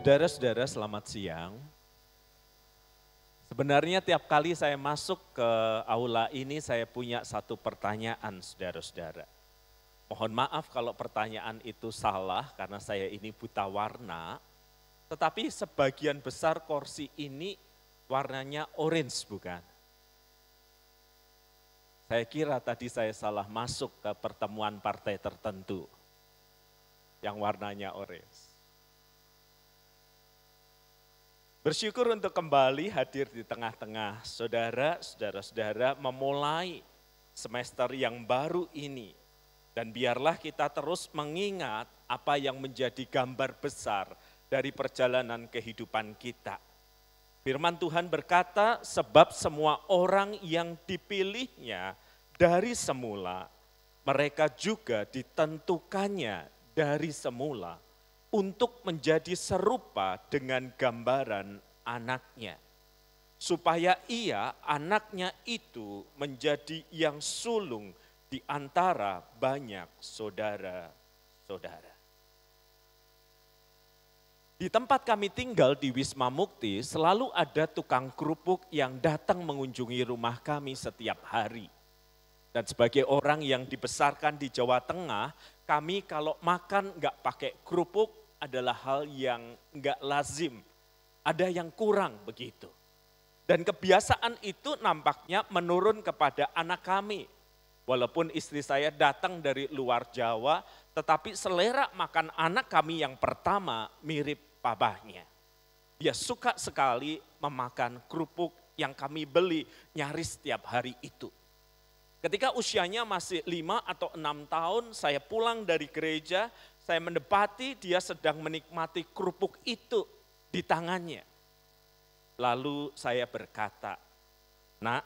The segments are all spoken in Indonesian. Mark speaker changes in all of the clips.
Speaker 1: Saudara-saudara, selamat siang. Sebenarnya tiap kali saya masuk ke aula ini saya punya satu pertanyaan, saudara-saudara. Mohon maaf kalau pertanyaan itu salah karena saya ini buta warna, tetapi sebagian besar kursi ini warnanya orange, bukan? Saya kira tadi saya salah masuk ke pertemuan partai tertentu yang warnanya orange. Bersyukur untuk kembali hadir di tengah-tengah saudara-saudara memulai semester yang baru ini. Dan biarlah kita terus mengingat apa yang menjadi gambar besar dari perjalanan kehidupan kita. Firman Tuhan berkata, sebab semua orang yang dipilihnya dari semula, mereka juga ditentukannya dari semula untuk menjadi serupa dengan gambaran anaknya. Supaya ia, anaknya itu menjadi yang sulung di antara banyak saudara-saudara. Di tempat kami tinggal di Wisma Mukti, selalu ada tukang kerupuk yang datang mengunjungi rumah kami setiap hari. Dan sebagai orang yang dibesarkan di Jawa Tengah, kami kalau makan nggak pakai kerupuk, adalah hal yang enggak lazim, ada yang kurang begitu. Dan kebiasaan itu nampaknya menurun kepada anak kami. Walaupun istri saya datang dari luar Jawa, tetapi selera makan anak kami yang pertama mirip papahnya. Dia suka sekali memakan kerupuk yang kami beli nyaris setiap hari itu. Ketika usianya masih 5 atau 6 tahun, saya pulang dari gereja, saya mendapati dia sedang menikmati kerupuk itu di tangannya. Lalu saya berkata, "Nak,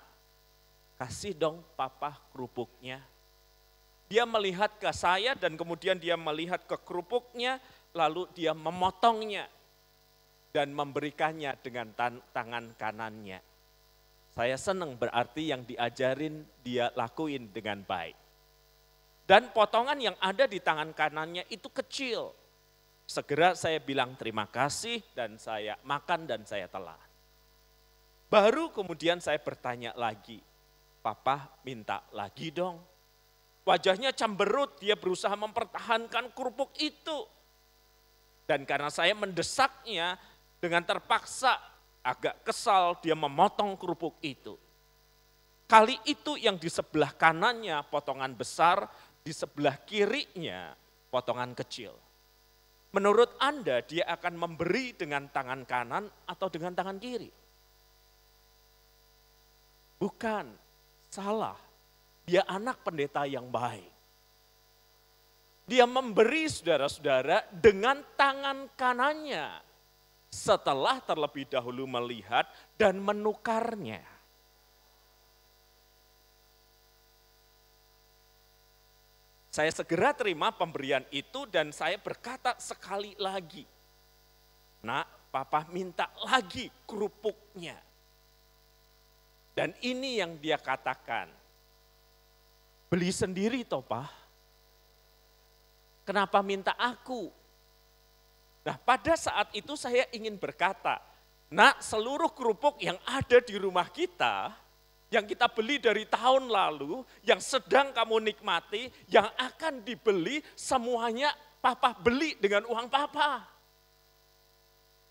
Speaker 1: kasih dong papa kerupuknya." Dia melihat ke saya dan kemudian dia melihat ke kerupuknya, lalu dia memotongnya dan memberikannya dengan tangan kanannya. Saya senang, berarti yang diajarin dia lakuin dengan baik. Dan potongan yang ada di tangan kanannya itu kecil. Segera saya bilang terima kasih dan saya makan dan saya telan. Baru kemudian saya bertanya lagi, "Papa minta lagi dong." Wajahnya cemberut, dia berusaha mempertahankan kerupuk itu. Dan karena saya mendesaknya, dengan terpaksa agak kesal dia memotong kerupuk itu. Kali itu yang di sebelah kanannya potongan besar, di sebelah kirinya potongan kecil. Menurut Anda dia akan memberi dengan tangan kanan atau dengan tangan kiri? Bukan, salah. Dia anak pendeta yang baik. Dia memberi saudara-saudara dengan tangan kanannya setelah terlebih dahulu melihat dan menukarnya. Saya segera terima pemberian itu dan saya berkata sekali lagi, "Nak, papa minta lagi kerupuknya." Dan ini yang dia katakan, "Beli sendiri toh, Pak. Kenapa minta aku?" Nah, pada saat itu saya ingin berkata, "Nak, seluruh kerupuk yang ada di rumah kita, yang kita beli dari tahun lalu, yang sedang kamu nikmati, yang akan dibeli, semuanya papa beli dengan uang papa.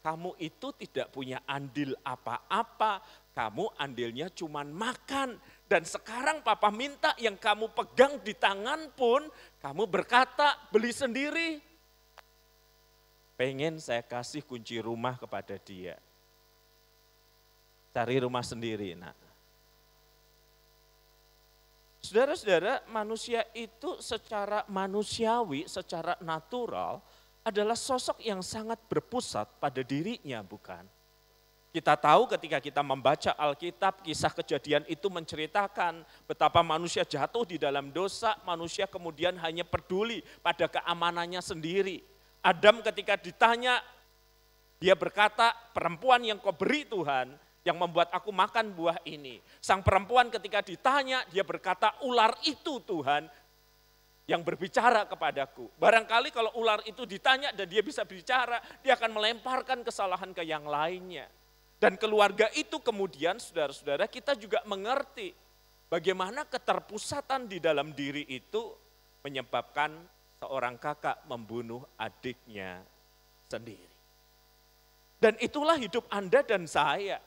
Speaker 1: Kamu itu tidak punya andil apa-apa, kamu andilnya cuma makan. Dan sekarang papa minta yang kamu pegang di tangan pun, kamu berkata beli sendiri." Pengen saya kasih kunci rumah kepada dia. Cari rumah sendiri, Nak. Saudara-saudara, manusia itu secara manusiawi, secara natural adalah sosok yang sangat berpusat pada dirinya, bukan? Kita tahu ketika kita membaca Alkitab, kisah Kejadian itu menceritakan betapa manusia jatuh di dalam dosa, manusia kemudian hanya peduli pada keamanannya sendiri. Adam ketika ditanya, dia berkata, "Perempuan yang kau beri Tuhan, yang membuat aku makan buah ini." Sang perempuan ketika ditanya, dia berkata, "Ular itu Tuhan." yang berbicara kepadaku. Barangkali kalau ular itu ditanya dan dia bisa bicara, dia akan melemparkan kesalahan ke yang lainnya. Dan keluarga itu kemudian saudara-saudara kita juga mengerti bagaimana keterpusatan di dalam diri itu menyebabkan seorang kakak membunuh adiknya sendiri. Dan itulah hidup Anda dan saya.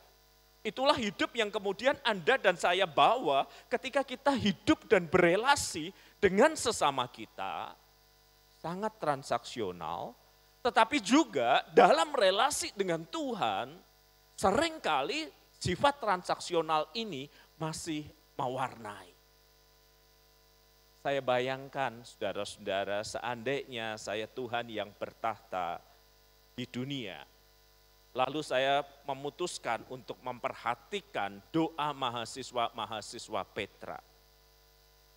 Speaker 1: Itulah hidup yang kemudian Anda dan saya bawa ketika kita hidup dan berelasi dengan sesama kita, sangat transaksional, tetapi juga dalam relasi dengan Tuhan, seringkali sifat transaksional ini masih mewarnai. Saya bayangkan saudara-saudara, seandainya saya Tuhan yang bertahta di dunia, lalu saya memutuskan untuk memperhatikan doa mahasiswa-mahasiswa Petra.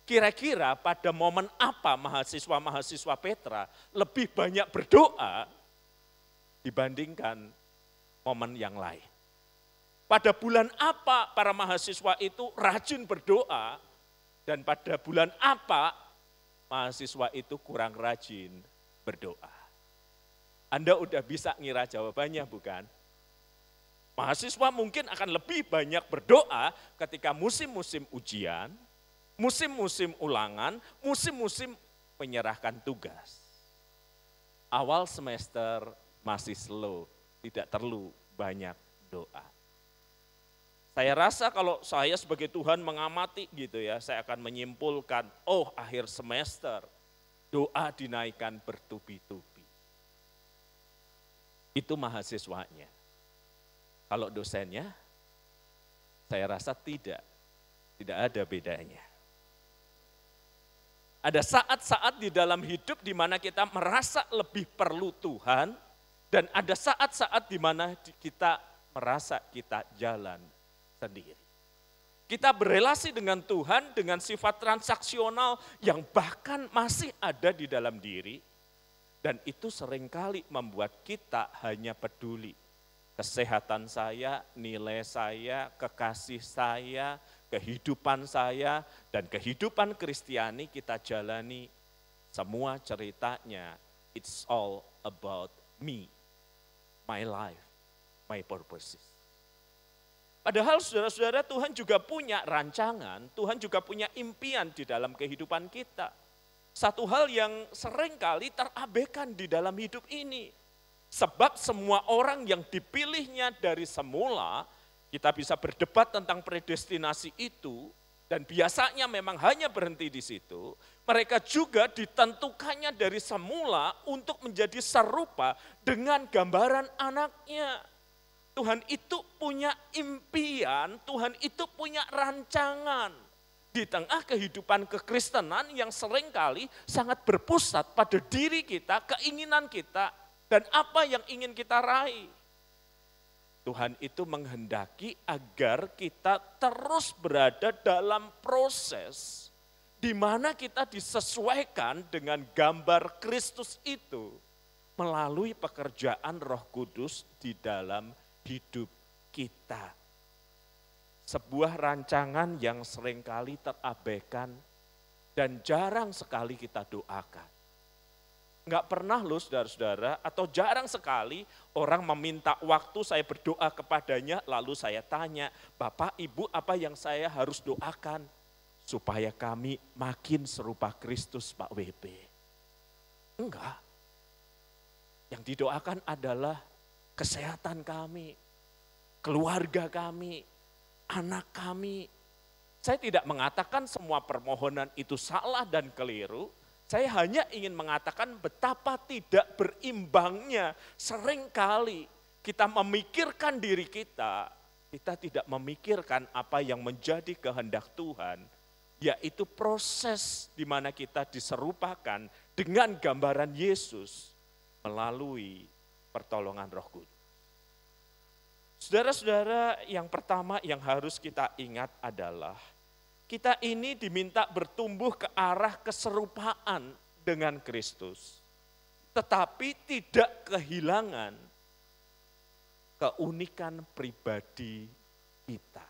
Speaker 1: Kira-kira pada momen apa mahasiswa-mahasiswa Petra lebih banyak berdoa dibandingkan momen yang lain? Pada bulan apa para mahasiswa itu rajin berdoa dan pada bulan apa mahasiswa itu kurang rajin berdoa? Anda udah bisa ngira jawabannya bukan? Mahasiswa mungkin akan lebih banyak berdoa ketika musim-musim ujian, musim-musim ulangan, musim-musim menyerahkan tugas. Awal semester masih slow, tidak perlu banyak doa. Saya rasa kalau saya sebagai Tuhan mengamati gitu ya, saya akan menyimpulkan, akhir semester doa dinaikkan bertubi-tubi. Itu mahasiswanya. Kalau dosennya, saya rasa tidak ada bedanya. Ada saat-saat di dalam hidup di mana kita merasa lebih perlu Tuhan, dan ada saat-saat di mana kita merasa kita jalan sendiri. Kita berelasi dengan Tuhan dengan sifat transaksional yang bahkan masih ada di dalam diri, dan itu seringkali membuat kita hanya peduli. Kesehatan saya, nilai saya, kekasih saya, kehidupan saya, dan kehidupan Kristiani kita jalani. Semua ceritanya, it's all about me, my life, my purposes. Padahal saudara-saudara, Tuhan juga punya rancangan, Tuhan juga punya impian di dalam kehidupan kita. Satu hal yang seringkali terabaikan di dalam hidup ini. Sebab semua orang yang dipilihnya dari semula, kita bisa berdebat tentang predestinasi itu, dan biasanya memang hanya berhenti di situ. Mereka juga ditentukannya dari semula untuk menjadi serupa dengan gambaran anaknya. Tuhan itu punya impian, Tuhan itu punya rancangan. Di tengah kehidupan kekristenan yang seringkali sangat berpusat pada diri kita, keinginan kita, dan apa yang ingin kita raih. Tuhan itu menghendaki agar kita terus berada dalam proses di mana kita disesuaikan dengan gambar Kristus itu melalui pekerjaan Roh Kudus di dalam hidup kita. Sebuah rancangan yang seringkali terabaikan dan jarang sekali kita doakan. Enggak pernah loh saudara-saudara, atau jarang sekali orang meminta waktu saya berdoa kepadanya, lalu saya tanya, Bapak, Ibu, apa yang saya harus doakan? Supaya kami makin serupa Kristus, Pak WB. Enggak. Yang didoakan adalah kesehatan kami, keluarga kami, anak kami. Saya tidak mengatakan semua permohonan itu salah dan keliru. Saya hanya ingin mengatakan betapa tidak berimbangnya seringkali kita memikirkan diri kita tidak memikirkan apa yang menjadi kehendak Tuhan, yaitu proses di mana kita diserupakan dengan gambaran Yesus melalui pertolongan Roh Kudus. Saudara-saudara, yang pertama yang harus kita ingat adalah kita ini diminta bertumbuh ke arah keserupaan dengan Kristus, tetapi tidak kehilangan keunikan pribadi kita.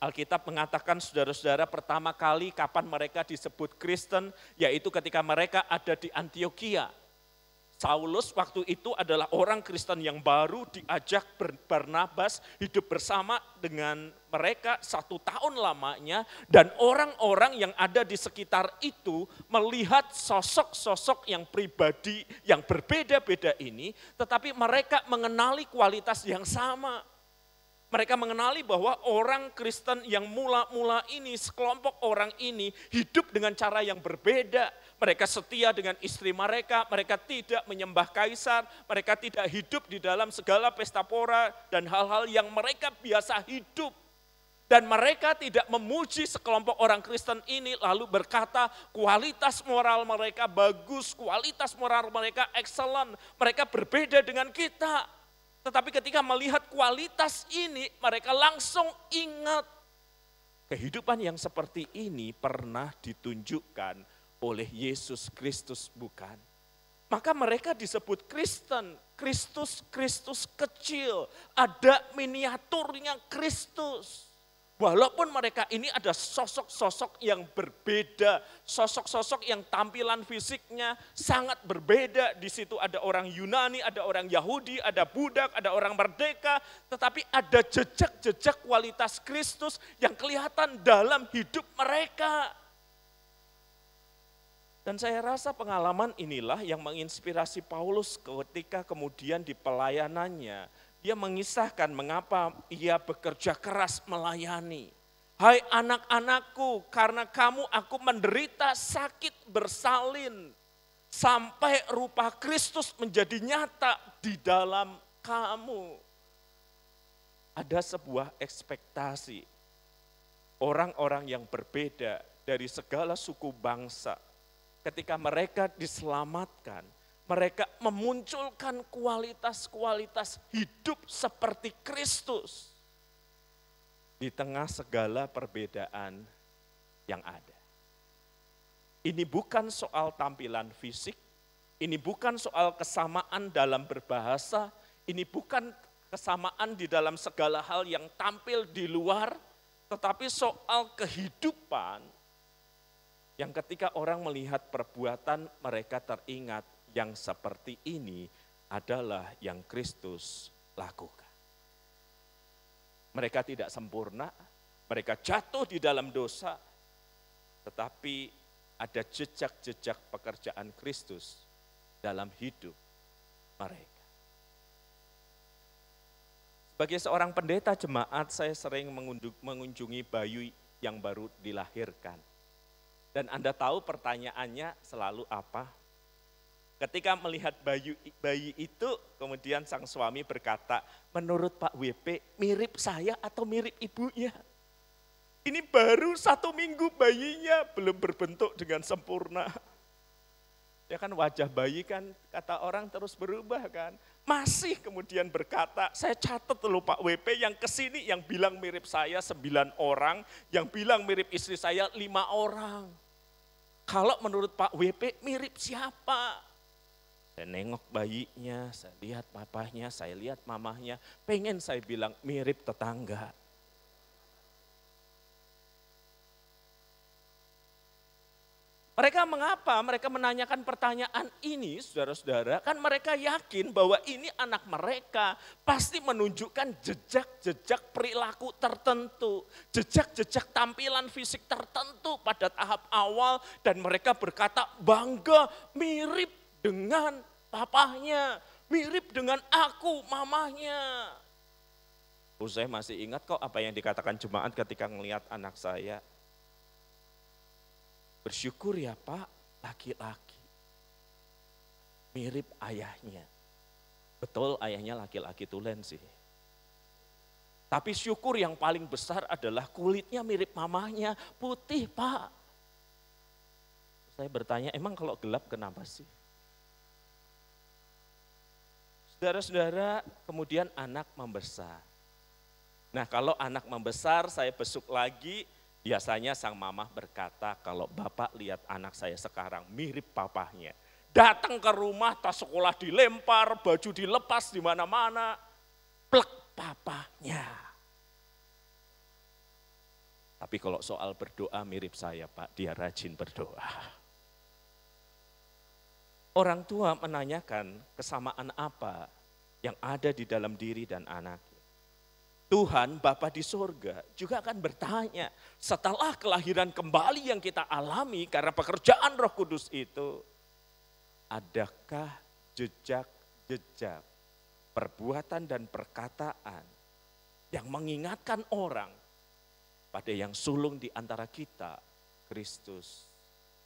Speaker 1: Alkitab mengatakan saudara-saudara pertama kali kapan mereka disebut Kristen, yaitu ketika mereka ada di Antioquia. Saulus waktu itu adalah orang Kristen yang baru diajak Barnabas hidup bersama dengan mereka 1 tahun lamanya. Dan orang-orang yang ada di sekitar itu melihat sosok-sosok yang pribadi yang berbeda-beda ini. Tetapi mereka mengenali kualitas yang sama. Mereka mengenali bahwa orang Kristen yang mula-mula ini, sekelompok orang ini hidup dengan cara yang berbeda. Mereka setia dengan istri mereka tidak menyembah kaisar, mereka tidak hidup di dalam segala pesta pora dan hal-hal yang mereka biasa hidup. Dan mereka tidak memuji sekelompok orang Kristen ini lalu berkata kualitas moral mereka bagus, kualitas moral mereka excellent, mereka berbeda dengan kita. Tetapi ketika melihat kualitas ini, mereka langsung ingat kehidupan yang seperti ini pernah ditunjukkan oleh Yesus Kristus, bukan? Maka mereka disebut Kristen, Kristus kecil, ada miniaturnya Kristus. Walaupun mereka ini ada sosok-sosok yang berbeda, sosok-sosok yang tampilan fisiknya sangat berbeda. Di situ ada orang Yunani, ada orang Yahudi, ada budak, ada orang merdeka. Tetapi ada jejak-jejak kualitas Kristus yang kelihatan dalam hidup mereka. Dan saya rasa pengalaman inilah yang menginspirasi Paulus ketika kemudian di pelayanannya, dia mengisahkan mengapa ia bekerja keras melayani. Hai anak-anakku, karena kamu aku menderita sakit bersalin. Sampai rupa Kristus menjadi nyata di dalam kamu. Ada sebuah ekspektasi. Orang-orang yang berbeda dari segala suku bangsa. Ketika mereka diselamatkan, mereka memunculkan kualitas-kualitas hidup seperti Kristus di tengah segala perbedaan yang ada. Ini bukan soal tampilan fisik, ini bukan soal kesamaan dalam berbahasa, ini bukan kesamaan di dalam segala hal yang tampil di luar, tetapi soal kehidupan yang ketika orang melihat perbuatan mereka teringat yang seperti ini adalah yang Kristus lakukan. Mereka tidak sempurna, mereka jatuh di dalam dosa, tetapi ada jejak-jejak pekerjaan Kristus dalam hidup mereka. Sebagai seorang pendeta jemaat, saya sering mengunjungi bayi yang baru dilahirkan. Dan Anda tahu pertanyaannya selalu apa? Ketika melihat bayi itu, kemudian sang suami berkata, menurut Pak WP mirip saya atau mirip ibunya? Ini baru 1 minggu bayinya belum berbentuk dengan sempurna. Ya kan wajah bayi kan kata orang terus berubah kan. Masih kemudian berkata, saya catat dulu Pak WP yang kesini yang bilang mirip saya 9 orang, yang bilang mirip istri saya 5 orang. Kalau menurut Pak WP mirip siapa? Saya nengok bayinya, saya lihat papahnya, saya lihat mamahnya. Pengen saya bilang mirip tetangga. Mereka mengapa? Mereka menanyakan pertanyaan ini, saudara-saudara. Kan mereka yakin bahwa ini anak mereka pasti menunjukkan jejak-jejak perilaku tertentu. Jejak-jejak tampilan fisik tertentu pada tahap awal. Dan mereka berkata bangga mirip dengan papahnya. Mirip dengan aku, mamahnya. Saya masih ingat kok apa yang dikatakan jemaat ketika melihat anak saya. Bersyukur ya Pak, laki-laki. Mirip ayahnya. Betul ayahnya laki-laki tulen sih. Tapi syukur yang paling besar adalah kulitnya mirip mamahnya, putih Pak. Saya bertanya, emang kalau gelap kenapa sih? Saudara-saudara, kemudian anak membesar. Nah kalau anak membesar, saya besuk lagi. Biasanya sang mamah berkata, kalau bapak lihat anak saya sekarang mirip papahnya. Datang ke rumah, tas sekolah dilempar, baju dilepas di mana-mana. Plek papahnya. Tapi kalau soal berdoa mirip saya Pak, dia rajin berdoa. Orang tua menanyakan kesamaan apa yang ada di dalam diri dan anaknya. Tuhan Bapa di surga juga akan bertanya setelah kelahiran kembali yang kita alami karena pekerjaan Roh Kudus itu, adakah jejak-jejak perbuatan dan perkataan yang mengingatkan orang pada yang sulung di antara kita, Kristus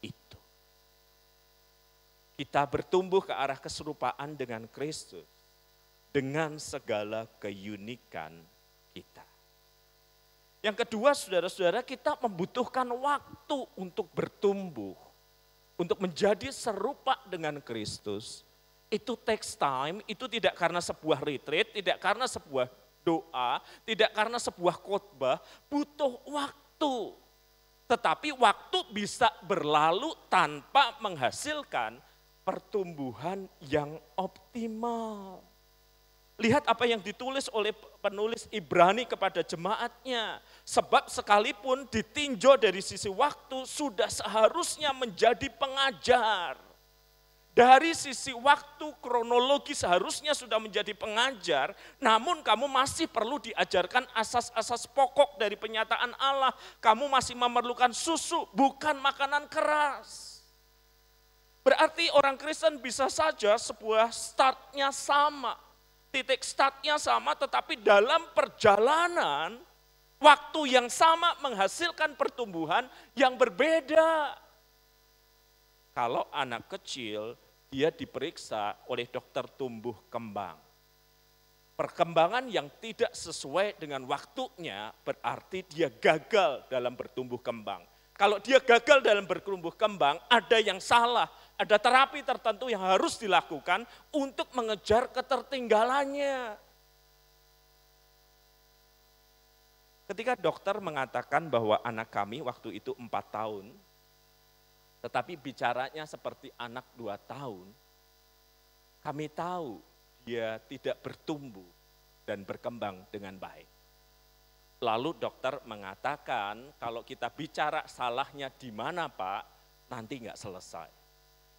Speaker 1: itu. Kita bertumbuh ke arah keserupaan dengan Kristus, dengan segala keunikan kita. Yang kedua, saudara-saudara, kita membutuhkan waktu untuk bertumbuh, untuk menjadi serupa dengan Kristus. Itu takes time, itu tidak karena sebuah retreat, tidak karena sebuah doa, tidak karena sebuah khotbah, butuh waktu. Tetapi waktu bisa berlalu tanpa menghasilkan pertumbuhan yang optimal. Lihat apa yang ditulis oleh penulis Ibrani kepada jemaatnya. Sebab sekalipun ditinjau dari sisi waktu, sudah seharusnya menjadi pengajar. Dari sisi waktu kronologi seharusnya sudah menjadi pengajar, namun kamu masih perlu diajarkan asas-asas pokok dari penyataan Allah. Kamu masih memerlukan susu, bukan makanan keras. Berarti orang Kristen bisa saja sebuah startnya sama, titik startnya sama, tetapi dalam perjalanan waktu yang sama menghasilkan pertumbuhan yang berbeda. Kalau anak kecil, dia diperiksa oleh dokter tumbuh kembang. Perkembangan yang tidak sesuai dengan waktunya berarti dia gagal dalam bertumbuh kembang. Kalau dia gagal dalam bertumbuh kembang, ada yang salah. Ada terapi tertentu yang harus dilakukan untuk mengejar ketertinggalannya. Ketika dokter mengatakan bahwa anak kami waktu itu 4 tahun, tetapi bicaranya seperti anak 2 tahun, kami tahu dia tidak bertumbuh dan berkembang dengan baik. Lalu dokter mengatakan kalau kita bicara salahnya di mana Pak, nanti enggak selesai.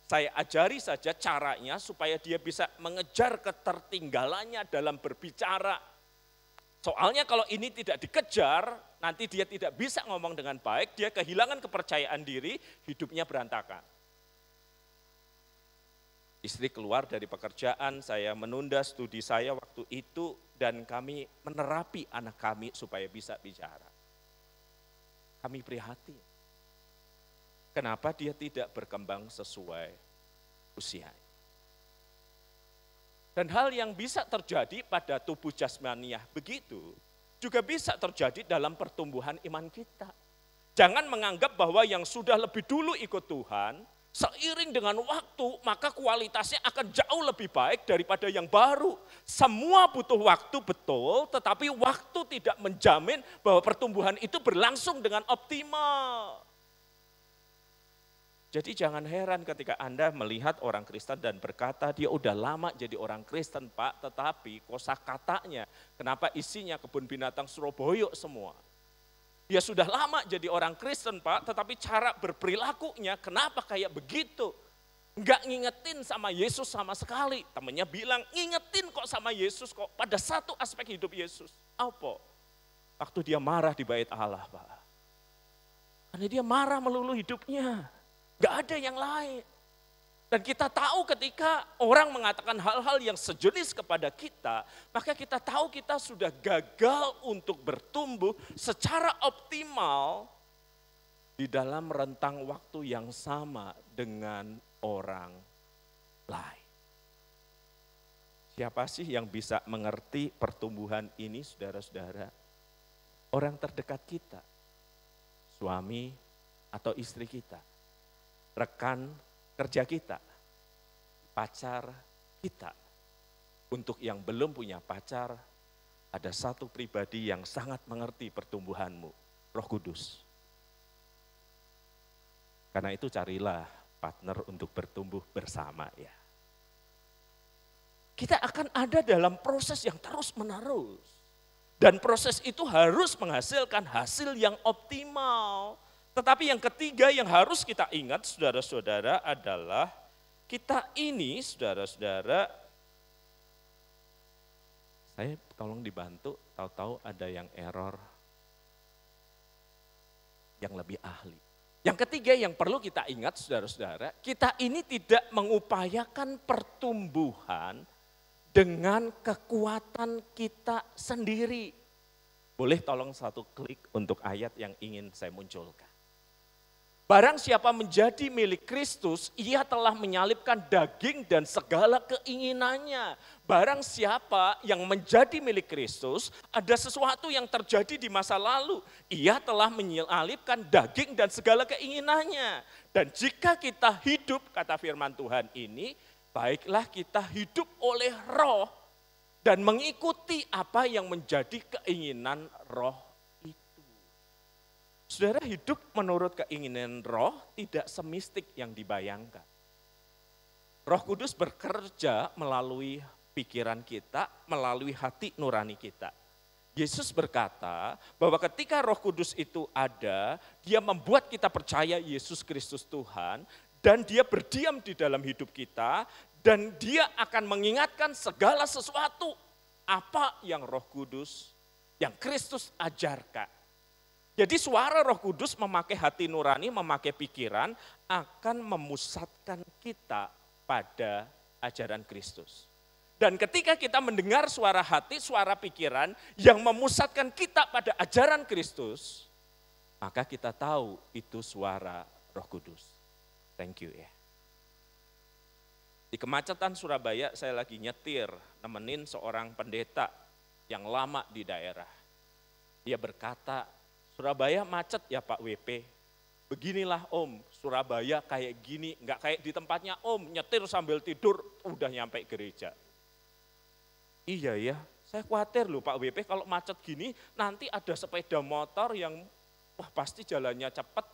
Speaker 1: Saya ajari saja caranya supaya dia bisa mengejar ketertinggalannya dalam berbicara. Soalnya kalau ini tidak dikejar, nanti dia tidak bisa ngomong dengan baik, dia kehilangan kepercayaan diri, hidupnya berantakan. Istri keluar dari pekerjaan, saya menunda studi saya waktu itu, dan kami menerapi anak kami supaya bisa bicara. Kami prihatin. Kenapa dia tidak berkembang sesuai usianya? Dan hal yang bisa terjadi pada tubuh jasmaniah begitu, juga bisa terjadi dalam pertumbuhan iman kita. Jangan menganggap bahwa yang sudah lebih dulu ikut Tuhan, seiring dengan waktu, maka kualitasnya akan jauh lebih baik daripada yang baru. Semua butuh waktu betul, tetapi waktu tidak menjamin bahwa pertumbuhan itu berlangsung dengan optimal. Jadi jangan heran ketika Anda melihat orang Kristen dan berkata, dia udah lama jadi orang Kristen Pak, tetapi kosakatanya, kenapa isinya kebun binatang Surabaya semua. Dia sudah lama jadi orang Kristen Pak, tetapi cara berperilakunya kenapa kayak begitu. Enggak ngingetin sama Yesus sama sekali. Temannya bilang, ngingetin kok sama Yesus kok pada satu aspek hidup Yesus. Apa? Waktu dia marah di bait Allah Pak. Karena dia marah melulu hidupnya. Enggak ada yang lain. Dan kita tahu ketika orang mengatakan hal-hal yang sejenis kepada kita, maka kita tahu kita sudah gagal untuk bertumbuh secara optimal di dalam rentang waktu yang sama dengan orang lain. Siapa sih yang bisa mengerti pertumbuhan ini, saudara-saudara? Orang terdekat kita, suami atau istri kita, rekan kerja kita, pacar kita. Untuk yang belum punya pacar, ada satu pribadi yang sangat mengerti pertumbuhanmu, Roh Kudus. Karena itu carilah partner untuk bertumbuh bersama ya. Kita akan ada dalam proses yang terus menerus. Dan proses itu harus menghasilkan hasil yang optimal. Tetapi yang ketiga yang harus kita ingat saudara-saudara adalah kita ini saudara-saudara, saya tolong dibantu, tahu-tahu ada yang error, yang lebih ahli. Yang ketiga yang perlu kita ingat saudara-saudara, kita ini tidak mengupayakan pertumbuhan dengan kekuatan kita sendiri. Boleh tolong satu klik untuk ayat yang ingin saya munculkan. Barang siapa menjadi milik Kristus, ia telah menyalibkan daging dan segala keinginannya. Barang siapa yang menjadi milik Kristus, ada sesuatu yang terjadi di masa lalu. Ia telah menyalibkan daging dan segala keinginannya. Dan jika kita hidup, kata firman Tuhan ini, baiklah kita hidup oleh roh dan mengikuti apa yang menjadi keinginan roh itu. Saudara, hidup menurut keinginan roh tidak semistik yang dibayangkan. Roh Kudus bekerja melalui pikiran kita, melalui hati nurani kita. Yesus berkata bahwa ketika Roh Kudus itu ada, dia membuat kita percaya Yesus Kristus Tuhan, dan dia berdiam di dalam hidup kita, dan dia akan mengingatkan segala sesuatu apa yang Roh Kudus, yang Kristus ajarkan. Jadi suara Roh Kudus memakai hati nurani, memakai pikiran, akan memusatkan kita pada ajaran Kristus. Dan ketika kita mendengar suara hati, suara pikiran yang memusatkan kita pada ajaran Kristus, maka kita tahu itu suara Roh Kudus. Thank you ya. Di kemacetan Surabaya saya lagi nyetir, nemenin seorang pendeta yang lama di daerah. Dia berkata, Surabaya macet ya Pak WP. Beginilah Om, Surabaya kayak gini, enggak kayak di tempatnya Om, nyetir sambil tidur udah nyampe gereja. Iya ya, saya khawatir loh Pak WP kalau macet gini nanti ada sepeda motor yang wah pasti jalannya cepat,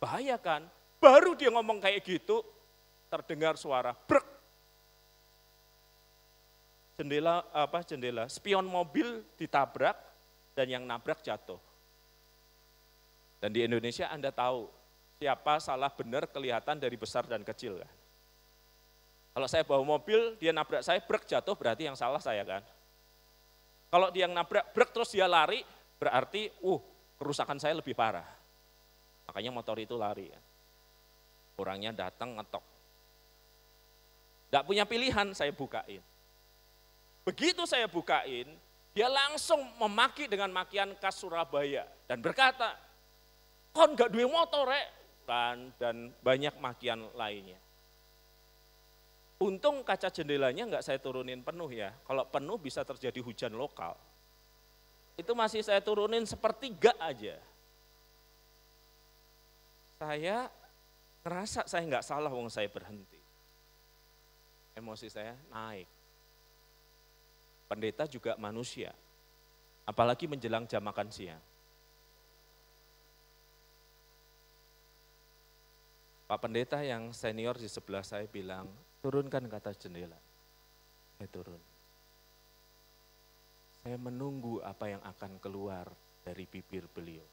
Speaker 1: bahaya kan. Baru dia ngomong kayak gitu, terdengar suara brek. Jendela, spion mobil ditabrak dan yang nabrak jatuh. Dan di Indonesia Anda tahu siapa salah benar kelihatan dari besar dan kecil kan. Kalau saya bawa mobil, dia nabrak saya, brek jatuh berarti yang salah saya kan. Kalau dia yang nabrak, brek terus dia lari, berarti kerusakan saya lebih parah. Makanya motor itu lari kan. Orangnya datang ngetok. Tidak punya pilihan, saya bukain. Begitu saya bukain, dia langsung memaki dengan makian khas Surabaya. Dan berkata, kon gak duwe motor rek. Dan banyak makian lainnya. Untung kaca jendelanya enggak saya turunin penuh ya. Kalau penuh bisa terjadi hujan lokal. Itu masih saya turunin sepertiga aja. Saya ngerasa saya enggak salah wong saya berhenti. Emosi saya naik. Pendeta juga manusia. Apalagi menjelang jam makan siang. Pak pendeta yang senior di sebelah saya bilang, turunkan kata jendela. Saya turun. Saya menunggu apa yang akan keluar dari bibir beliau.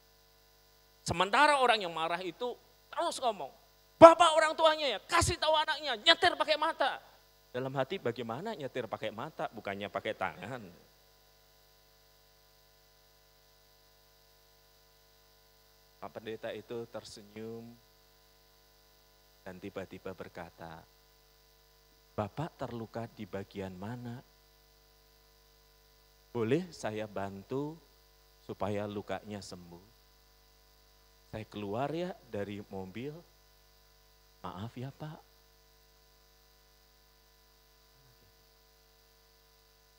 Speaker 1: Sementara orang yang marah itu terus ngomong, bapak orang tuanya ya kasih tahu anaknya nyetir pakai mata. Dalam hati bagaimana nyetir pakai mata, bukannya pakai tangan. Pak pendeta itu tersenyum dan tiba-tiba berkata, Bapak terluka di bagian mana? Boleh saya bantu supaya lukanya sembuh? Saya keluar ya dari mobil, maaf ya Pak.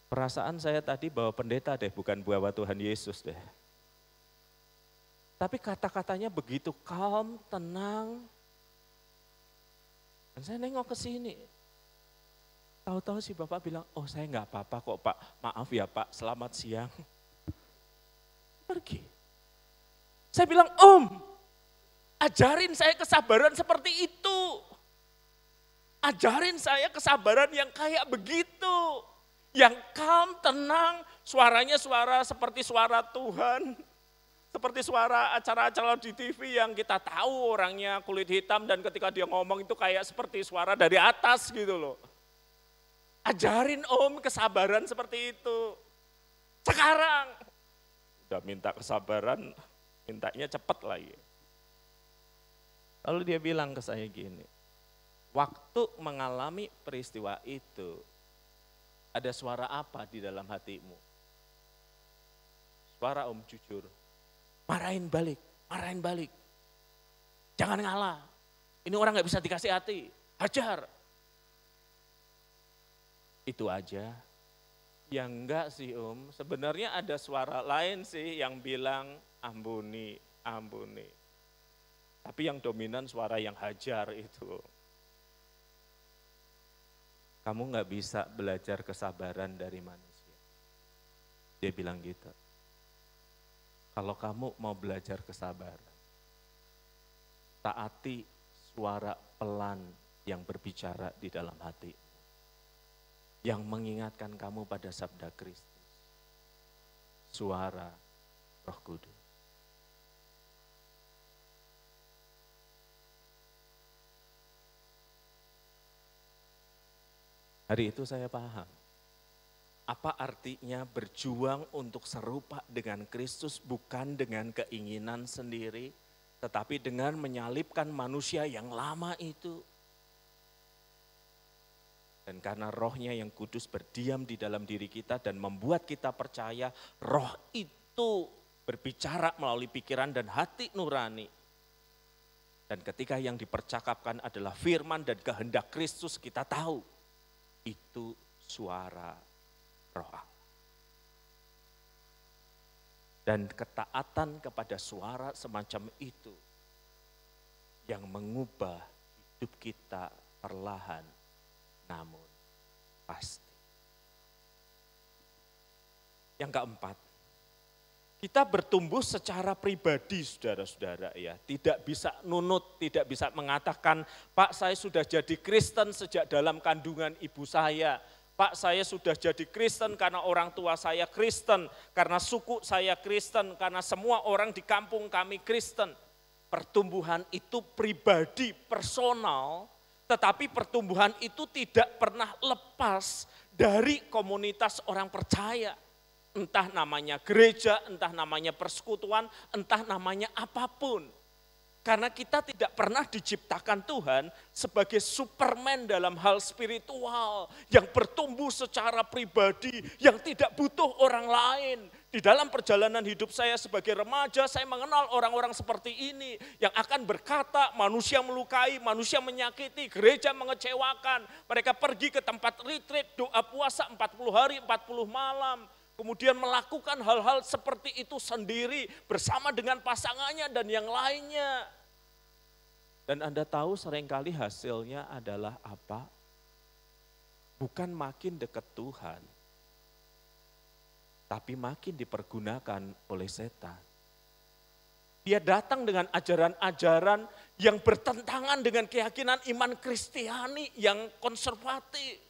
Speaker 1: Perasaan saya tadi bawa pendeta deh, bukan bawa Tuhan Yesus deh. Tapi kata-katanya begitu calm, tenang. Dan saya nengok ke sini. Tahu-tahu si Bapak bilang, oh saya enggak apa-apa kok Pak, maaf ya Pak, selamat siang. Pergi. Saya bilang, Om, ajarin saya kesabaran seperti itu. Ajarin saya kesabaran yang kayak begitu. Yang calm, tenang, suaranya suara seperti suara Tuhan. Seperti suara acara-acara di TV yang kita tahu orangnya kulit hitam dan ketika dia ngomong itu kayak seperti suara dari atas gitu loh. Ajarin Om kesabaran seperti itu. Sekarang. Udah minta kesabaran, mintanya cepat lagi. Lalu dia bilang ke saya gini, waktu mengalami peristiwa itu, ada suara apa di dalam hatimu? Suara Om jujur, marahin balik. Jangan ngalah, ini orang gak bisa dikasih hati, hajar. Itu aja. Ya enggak sih Om, sebenarnya ada suara lain sih yang bilang ampuni. Tapi yang dominan suara yang hajar itu. Kamu gak bisa belajar kesabaran dari manusia. Dia bilang gitu. Kalau kamu mau belajar kesabaran, taati suara pelan yang berbicara di dalam hati. Yang mengingatkan kamu pada sabda Kristus. Suara Roh Kudus. Hari itu saya paham, apa artinya berjuang untuk serupa dengan Kristus bukan dengan keinginan sendiri, tetapi dengan menyalibkan manusia yang lama itu. Dan karena rohnya yang kudus berdiam di dalam diri kita dan membuat kita percaya roh itu berbicara melalui pikiran dan hati nurani. Dan ketika yang dipercakapkan adalah firman dan kehendak Kristus, kita tahu. Itu suara Roh Allah. Dan ketaatan kepada suara semacam itu yang mengubah hidup kita perlahan namun pasti. Yang keempat, kita bertumbuh secara pribadi saudara-saudara ya. Tidak bisa nunut, tidak bisa mengatakan, Pak saya sudah jadi Kristen sejak dalam kandungan ibu saya. Pak saya sudah jadi Kristen karena orang tua saya Kristen, karena suku saya Kristen, karena semua orang di kampung kami Kristen. Pertumbuhan itu pribadi, personal, tetapi pertumbuhan itu tidak pernah lepas dari komunitas orang percaya. Entah namanya gereja, entah namanya persekutuan, entah namanya apapun. Karena kita tidak pernah diciptakan Tuhan sebagai Superman dalam hal spiritual. Yang bertumbuh secara pribadi, yang tidak butuh orang lain. Di dalam perjalanan hidup saya sebagai remaja, saya mengenal orang-orang seperti ini. Yang akan berkata, manusia melukai, manusia menyakiti, gereja mengecewakan. Mereka pergi ke tempat retreat, doa puasa 40 hari, 40 malam. Kemudian melakukan hal-hal seperti itu sendiri bersama dengan pasangannya dan yang lainnya. Dan Anda tahu seringkali hasilnya adalah apa? Bukan makin dekat Tuhan, tapi makin dipergunakan oleh setan. Dia datang dengan ajaran-ajaran yang bertentangan dengan keyakinan iman Kristiani yang konservatif.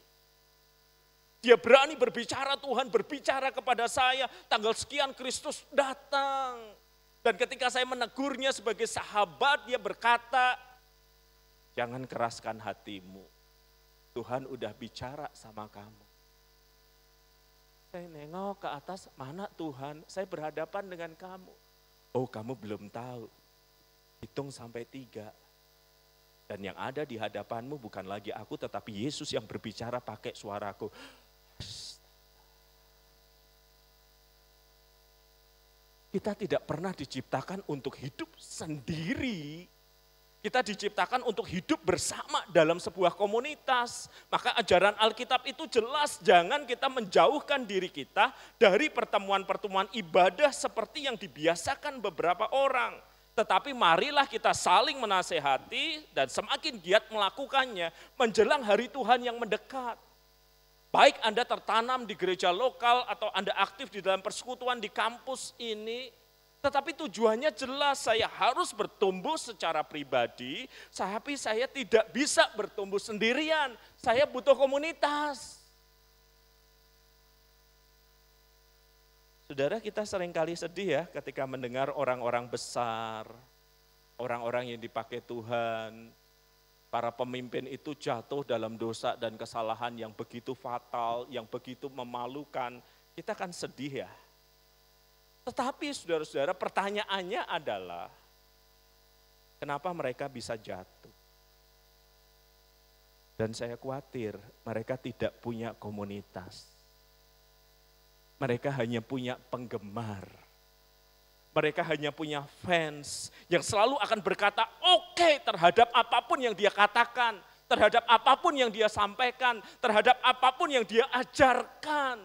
Speaker 1: Dia berani berbicara, Tuhan berbicara kepada saya, tanggal sekian Kristus datang. Dan ketika saya menegurnya sebagai sahabat, dia berkata, jangan keraskan hatimu, Tuhan udah bicara sama kamu. Saya nengok ke atas, mana Tuhan, saya berhadapan dengan kamu. Oh kamu belum tahu, hitung sampai 3. Dan yang ada di hadapanmu bukan lagi aku, tetapi Yesus yang berbicara pakai suaraku. Kita tidak pernah diciptakan untuk hidup sendiri. Kita diciptakan untuk hidup bersama dalam sebuah komunitas. Maka ajaran Alkitab itu jelas, jangan kita menjauhkan diri kita dari pertemuan-pertemuan ibadah seperti yang dibiasakan beberapa orang. Tetapi marilah kita saling menasehati dan semakin giat melakukannya menjelang hari Tuhan yang mendekat. Baik Anda tertanam di gereja lokal atau Anda aktif di dalam persekutuan di kampus ini, tetapi tujuannya jelas, saya harus bertumbuh secara pribadi, tapi saya tidak bisa bertumbuh sendirian, saya butuh komunitas. Saudara, kita seringkali sedih ya ketika mendengar orang-orang besar, orang-orang yang dipakai Tuhan, para pemimpin itu jatuh dalam dosa dan kesalahan yang begitu fatal, yang begitu memalukan. Kita kan sedih ya. Tetapi saudara-saudara, pertanyaannya adalah, kenapa mereka bisa jatuh? Dan saya khawatir mereka tidak punya komunitas. Mereka hanya punya penggemar. Mereka hanya punya fans yang selalu akan berkata oke terhadap apapun yang dia katakan, terhadap apapun yang dia sampaikan, terhadap apapun yang dia ajarkan.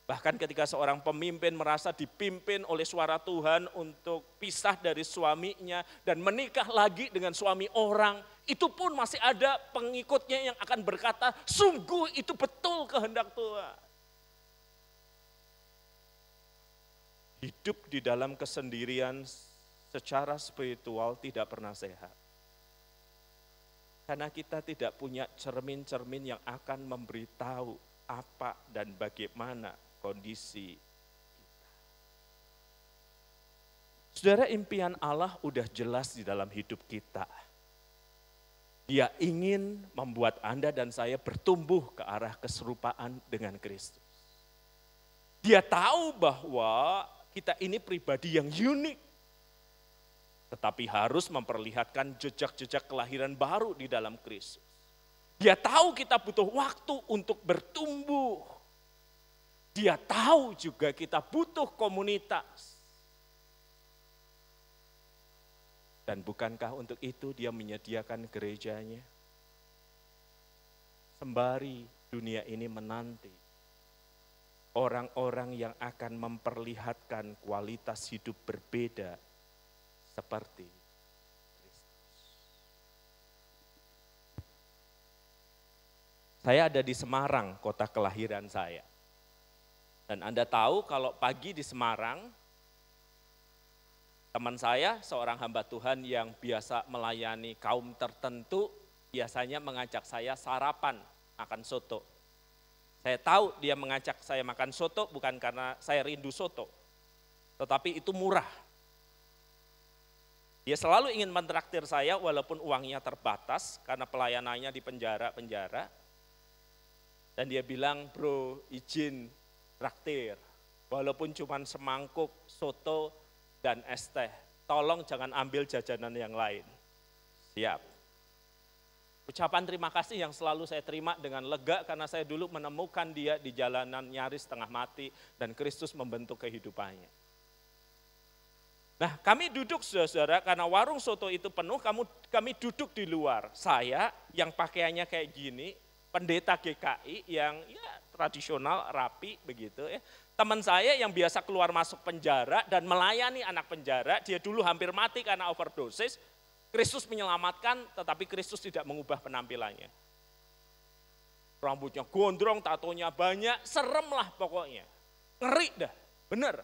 Speaker 1: Bahkan ketika seorang pemimpin merasa dipimpin oleh suara Tuhan untuk pisah dari suaminya dan menikah lagi dengan suami orang, itu pun masih ada pengikutnya yang akan berkata, sungguh itu betul kehendak Tuhan. Hidup di dalam kesendirian secara spiritual tidak pernah sehat. Karena kita tidak punya cermin-cermin yang akan memberitahu apa dan bagaimana kondisi kita. Saudara, impian Allah udah jelas di dalam hidup kita. Dia ingin membuat Anda dan saya bertumbuh ke arah keserupaan dengan Kristus. Dia tahu bahwa kita ini pribadi yang unik, tetapi harus memperlihatkan jejak-jejak kelahiran baru di dalam Kristus. Dia tahu kita butuh waktu untuk bertumbuh. Dia tahu juga kita butuh komunitas. Dan bukankah untuk itu dia menyediakan gerejanya? Sembari dunia ini menanti orang-orang yang akan memperlihatkan kualitas hidup berbeda seperti Kristus. Saya ada di Semarang, kota kelahiran saya. Dan Anda tahu kalau pagi di Semarang, teman saya, seorang hamba Tuhan yang biasa melayani kaum tertentu, biasanya mengajak saya sarapan makan soto. Saya tahu dia mengajak saya makan soto bukan karena saya rindu soto, tetapi itu murah. Dia selalu ingin mentraktir saya walaupun uangnya terbatas karena pelayanannya di penjara-penjara. Dan dia bilang, bro izin traktir, walaupun cuma semangkuk soto dan es teh, tolong jangan ambil jajanan yang lain. Siap. Ucapan terima kasih yang selalu saya terima dengan lega karena saya dulu menemukan dia di jalanan nyaris setengah mati dan Kristus membentuk kehidupannya. Nah, kami duduk saudara-saudara karena warung soto itu penuh, kami duduk di luar. Saya yang pakaiannya kayak gini, pendeta GKI yang ya tradisional, rapi begitu ya. Teman saya yang biasa keluar masuk penjara dan melayani anak penjara, dia dulu hampir mati karena overdosis. Kristus menyelamatkan, tetapi Kristus tidak mengubah penampilannya. Rambutnya gondrong, tatonya banyak, serem lah pokoknya. Ngeri dah, bener.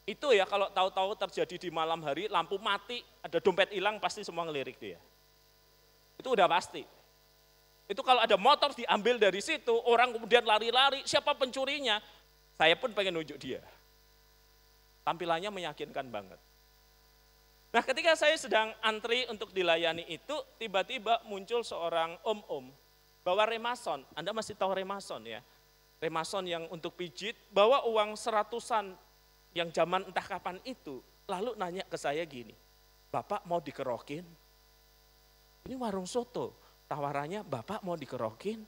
Speaker 1: Itu ya kalau tahu-tahu terjadi di malam hari, lampu mati, ada dompet hilang, pasti semua ngelirik dia. Itu udah pasti. Itu kalau ada motor diambil dari situ, orang kemudian lari-lari, siapa pencurinya? Saya pun pengen nunjuk dia. Tampilannya meyakinkan banget. Nah, ketika saya sedang antri untuk dilayani itu, tiba-tiba muncul seorang om-om bawa remason. Anda masih tahu remason ya? Remason yang untuk pijit, bawa uang 100-an yang zaman entah kapan itu. Lalu nanya ke saya gini, Bapak mau dikerokin? Ini warung soto, tawarannya Bapak mau dikerokin?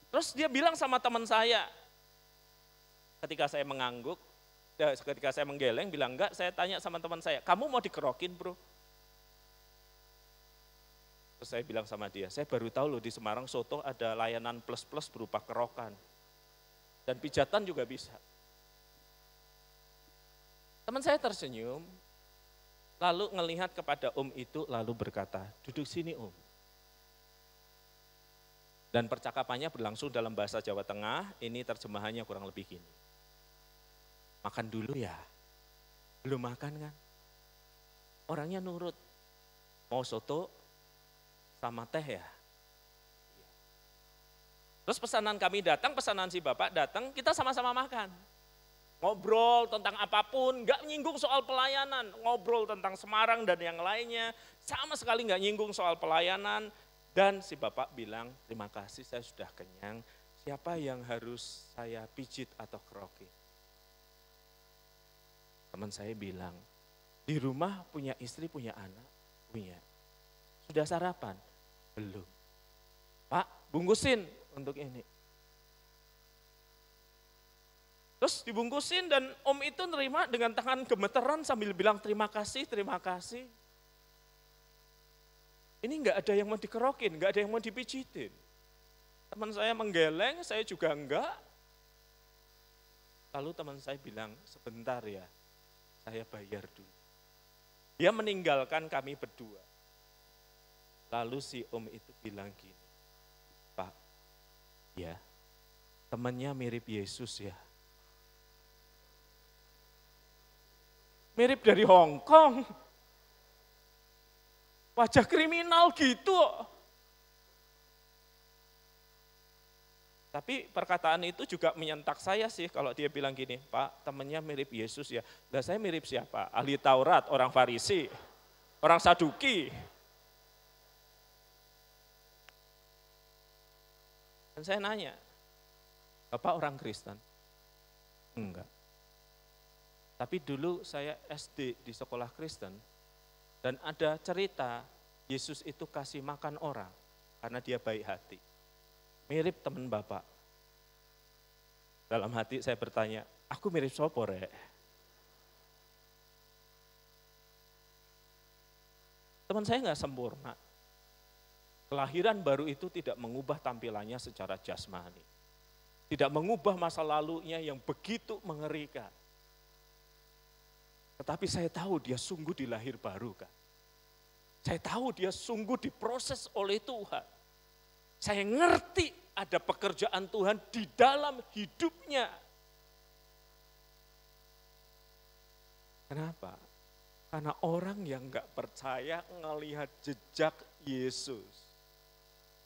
Speaker 1: Terus dia bilang sama teman saya, ketika saya mengangguk, ketika saya menggeleng, bilang enggak, saya tanya sama teman saya, kamu mau dikerokin bro? Terus saya bilang sama dia, saya baru tahu loh di Semarang soto ada layanan plus-plus berupa kerokan. Dan pijatan juga bisa. Teman saya tersenyum, lalu ngelihat kepada om itu, lalu berkata, duduk sini om. Dan percakapannya berlangsung dalam bahasa Jawa Tengah, ini terjemahannya kurang lebih gini. Makan dulu ya, belum makan kan? Orangnya nurut, mau soto sama teh ya? Terus pesanan kami datang, pesanan si bapak datang, kita sama-sama makan. Ngobrol tentang apapun, nggak nyinggung soal pelayanan. Ngobrol tentang Semarang dan yang lainnya, sama sekali nggak nyinggung soal pelayanan. Dan si bapak bilang, terima kasih saya sudah kenyang, siapa yang harus saya pijit atau kerokin? Teman saya bilang, di rumah punya istri, punya anak? Punya. Sudah sarapan? Belum. Pak, bungkusin untuk ini. Terus dibungkusin dan om itu nerima dengan tangan gemeteran sambil bilang terima kasih, terima kasih. Ini enggak ada yang mau dikerokin, enggak ada yang mau dipijitin. Teman saya menggeleng, saya juga enggak. Lalu teman saya bilang, sebentar ya, saya bayar dulu. Dia meninggalkan kami berdua. Lalu si om itu bilang gini, Pak, ya temannya mirip Yesus ya. Mirip dari Hong Kong. Wajah kriminal gitu. Tapi perkataan itu juga menyentak saya sih kalau dia bilang gini, Pak temannya mirip Yesus ya. Lah saya mirip siapa? Ahli Taurat, orang Farisi, orang Saduki. Dan saya nanya, Bapak orang Kristen? Enggak. Tapi dulu saya SD di sekolah Kristen, dan ada cerita Yesus itu kasih makan orang karena dia baik hati. Mirip teman Bapak. Dalam hati saya bertanya, aku mirip sopo rek? Teman saya enggak sempurna. Kelahiran baru itu tidak mengubah tampilannya secara jasmani. Tidak mengubah masa lalunya yang begitu mengerikan. Tetapi saya tahu dia sungguh dilahir baru kan. Saya tahu dia sungguh diproses oleh Tuhan. Saya ngerti ada pekerjaan Tuhan di dalam hidupnya. Kenapa? Karena orang yang enggak percaya ngelihat jejak Yesus.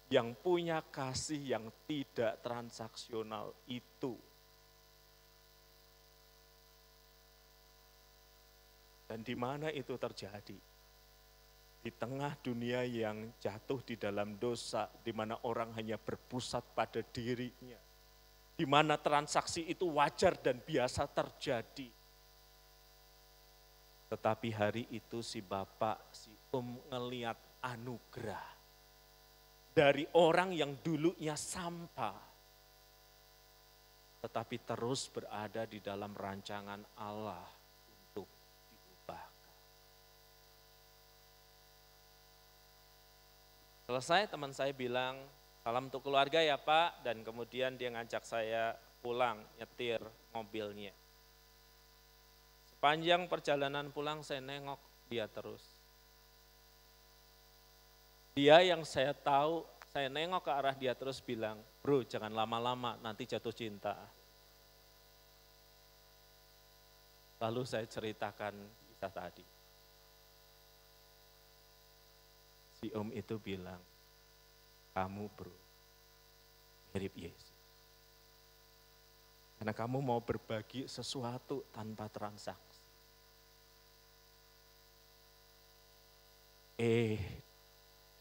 Speaker 1: Yang punya kasih yang tidak transaksional itu. Dan di mana itu terjadi? Di tengah dunia yang jatuh di dalam dosa, di mana orang hanya berpusat pada dirinya. Di mana transaksi itu wajar dan biasa terjadi. Tetapi hari itu si bapak, si ngelihat anugerah. Dari orang yang dulunya sampah. Tetapi terus berada di dalam rancangan Allah. Selesai teman saya bilang, salam untuk keluarga ya Pak, dan kemudian dia ngajak saya pulang, nyetir mobilnya. Sepanjang perjalanan pulang saya nengok dia terus. Dia yang saya tahu, saya nengok ke arah dia terus bilang, bro jangan lama-lama nanti jatuh cinta. Lalu saya ceritakan kisah tadi. Si om itu bilang, kamu bro, mirip Yesus. Karena kamu mau berbagi sesuatu tanpa transaksi.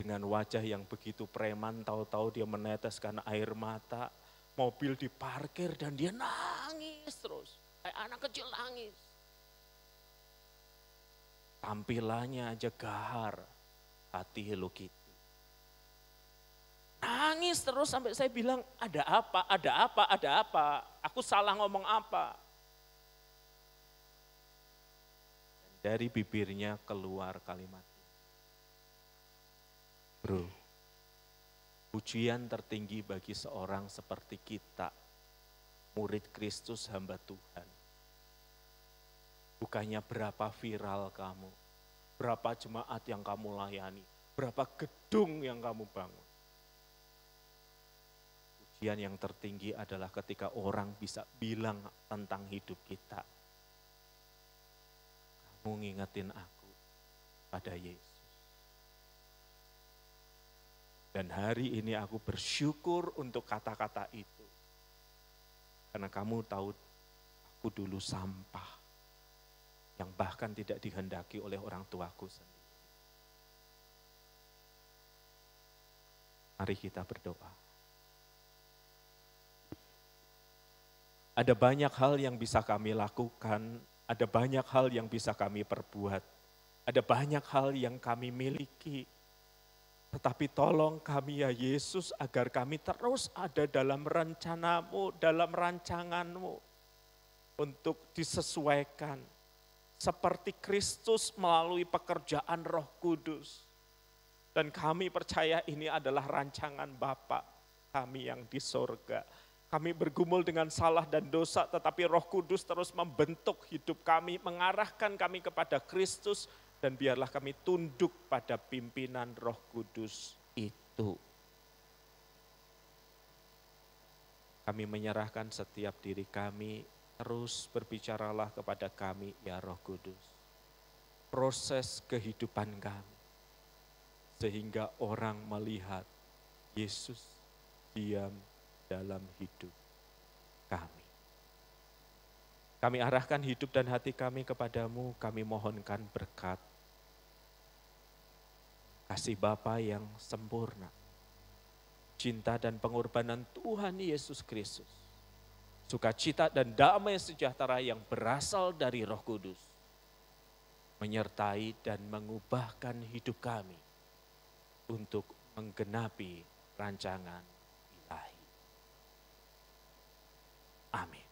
Speaker 1: Dengan wajah yang begitu preman, tahu-tahu dia meneteskan air mata, mobil diparkir dan dia nangis terus. Kayak anak kecil nangis. Tampilannya aja gahar. Hati Hello Kitty. Nangis terus sampai saya bilang, ada apa, ada apa, ada apa. Aku salah ngomong apa. Dan dari bibirnya keluar kalimat. Bro, pujian tertinggi bagi seorang seperti kita, murid Kristus hamba Tuhan. Bukannya berapa viral kamu. Berapa jemaat yang kamu layani, berapa gedung yang kamu bangun. Pujian yang tertinggi adalah ketika orang bisa bilang tentang hidup kita. Kamu ngingetin aku pada Yesus. Dan hari ini aku bersyukur untuk kata-kata itu. Karena kamu tahu aku dulu sampah yang bahkan tidak dihendaki oleh orang tuaku sendiri. Mari kita berdoa. Ada banyak hal yang bisa kami lakukan, ada banyak hal yang bisa kami perbuat, ada banyak hal yang kami miliki. Tetapi tolong kami ya Yesus agar kami terus ada dalam rencanamu, dalam rancanganmu untuk disesuaikan. Seperti Kristus melalui pekerjaan Roh Kudus. Dan kami percaya ini adalah rancangan Bapa kami yang di sorga. Kami bergumul dengan salah dan dosa, tetapi Roh Kudus terus membentuk hidup kami, mengarahkan kami kepada Kristus, dan biarlah kami tunduk pada pimpinan Roh Kudus itu. Kami menyerahkan setiap diri kami, terus berbicaralah kepada kami ya Roh Kudus. Proses kehidupan kami, sehingga orang melihat Yesus diam dalam hidup kami. Kami arahkan hidup dan hati kami kepadamu, kami mohonkan berkat. Kasih Bapa yang sempurna, cinta dan pengorbanan Tuhan Yesus Kristus, sukacita dan damai sejahtera yang berasal dari Roh Kudus, menyertai dan mengubahkan hidup kami untuk menggenapi rancangan Ilahi. Amin.